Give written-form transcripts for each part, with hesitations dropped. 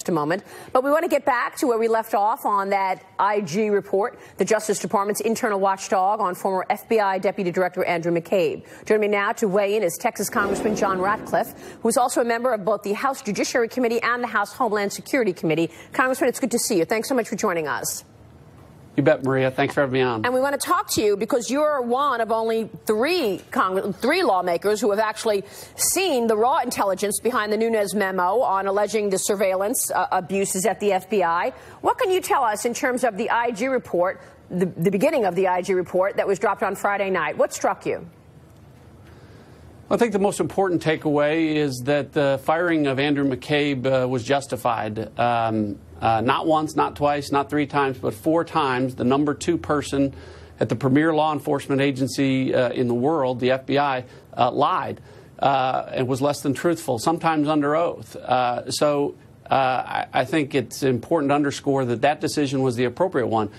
just a moment. But we want to get back to where we left off on that IG report, the Justice Department's internal watchdog on former FBI Deputy Director Andrew McCabe. Joining me now to weigh in is Texas Congressman John Ratcliffe, who is also a member of both the House Judiciary Committee and the House Homeland Security Committee. Congressman, it's good to see you. Thanks so much for joining us. You bet, Maria. Thanks for having me on. And we want to talk to you because you're one of only three lawmakers who have actually seen the raw intelligence behind the Nunes memo on alleging the surveillance abuses at the FBI. What can you tell us in terms of the IG report, the beginning of the IG report that was dropped on Friday night? What struck you? I think the most important takeaway is that the firing of Andrew McCabe was justified. Not once, not twice, not three times, but four times. The number two person at the premier law enforcement agency in the world, the FBI, lied and was less than truthful, sometimes under oath. I think it's important to underscore that that decision was the appropriate one.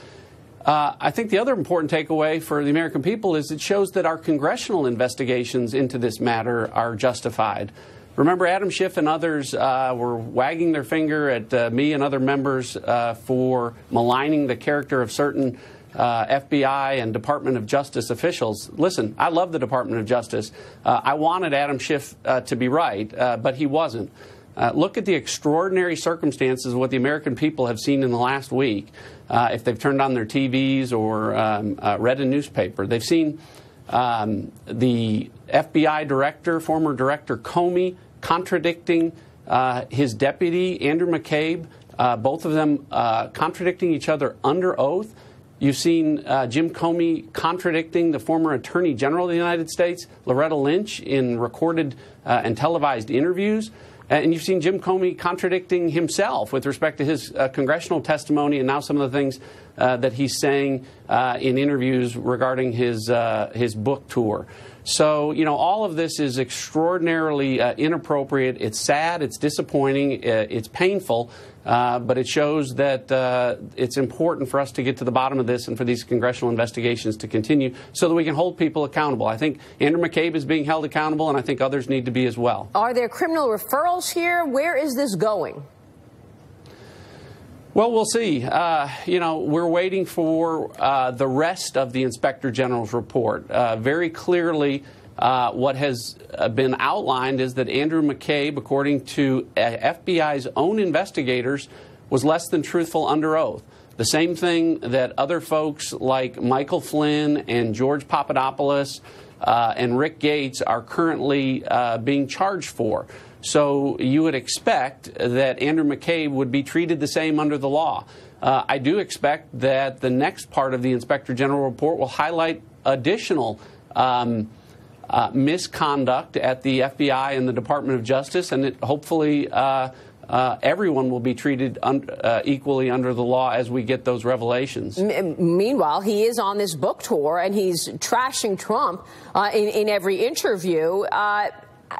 I think the other important takeaway for the American people is it shows that our congressional investigations into this matter are justified. Remember, Adam Schiff and others were wagging their finger at me and other members for maligning the character of certain FBI and Department of Justice officials. Listen, I love the Department of Justice. I wanted Adam Schiff to be right, but he wasn't. Look at the extraordinary circumstances of what the American people have seen in the last week. If they've turned on their TVs or read a newspaper, they've seen the FBI director, former Director Comey, contradicting his deputy, Andrew McCabe, both of them contradicting each other under oath. You've seen Jim Comey contradicting the former Attorney General of the United States, Loretta Lynch, in recorded and televised interviews. And you've seen Jim Comey contradicting himself with respect to his congressional testimony and now some of the things that he's saying in interviews regarding his book tour. So, you know, all of this is extraordinarily inappropriate. It's sad. It's disappointing. It's painful. But it shows that it's important for us to get to the bottom of this and for these congressional investigations to continue so that we can hold people accountable. I think Andrew McCabe is being held accountable, and I think others need to be as well. Are there criminal referrals here? Where is this going? Well, we'll see. You know, we're waiting for the rest of the Inspector General's report. Very clearly, what has been outlined is that Andrew McCabe, according to FBI's own investigators, was less than truthful under oath. The same thing that other folks like Michael Flynn and George Papadopoulos and Rick Gates are currently being charged for. So you would expect that Andrew McCabe would be treated the same under the law. I do expect that the next part of the Inspector General report will highlight additional misconduct at the FBI and the Department of Justice, and hopefully everyone will be treated equally under the law as we get those revelations. Meanwhile, he is on this book tour, and he's trashing Trump in every interview.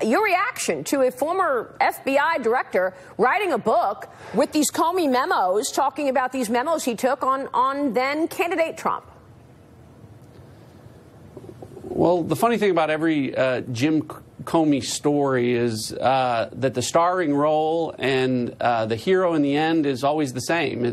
Your reaction to a former FBI director writing a book with these Comey memos, talking about these memos he took on then candidate Trump? Well, the funny thing about every Jim Comey story is that the starring role and the hero in the end is always the same.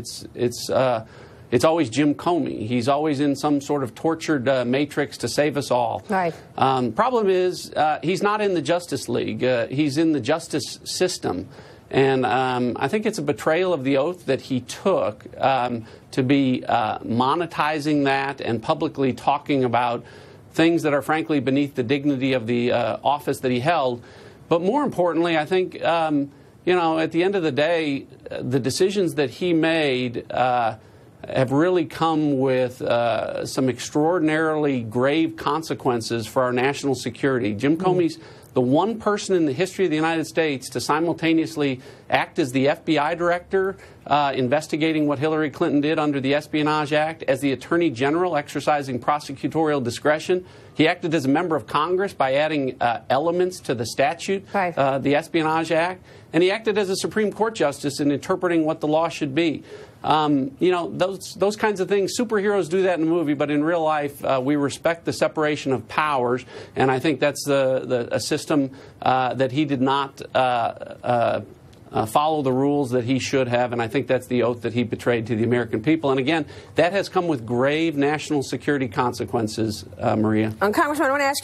It's always Jim Comey. He's always in some sort of tortured matrix to save us all. Right. Problem is, he's not in the Justice League. He's in the justice system. And I think it's a betrayal of the oath that he took to be monetizing that and publicly talking about things that are frankly beneath the dignity of the office that he held. But more importantly, I think, you know, at the end of the day, the decisions that he made have really come with some extraordinarily grave consequences for our national security. Jim Comey's the one person in the history of the United States to simultaneously act as the FBI director, investigating what Hillary Clinton did under the Espionage Act, as the Attorney General exercising prosecutorial discretion. He acted as a member of Congress by adding elements to the statute, right. The Espionage Act, and he acted as a Supreme Court justice in interpreting what the law should be. You know, those kinds of things, superheroes do that in the movie, but in real life, we respect the separation of powers, and I think that's a system that he did not follow the rules that he should have, and I think that's the oath that he betrayed to the American people. And again, that has come with grave national security consequences, Maria. Congressman, I want to ask you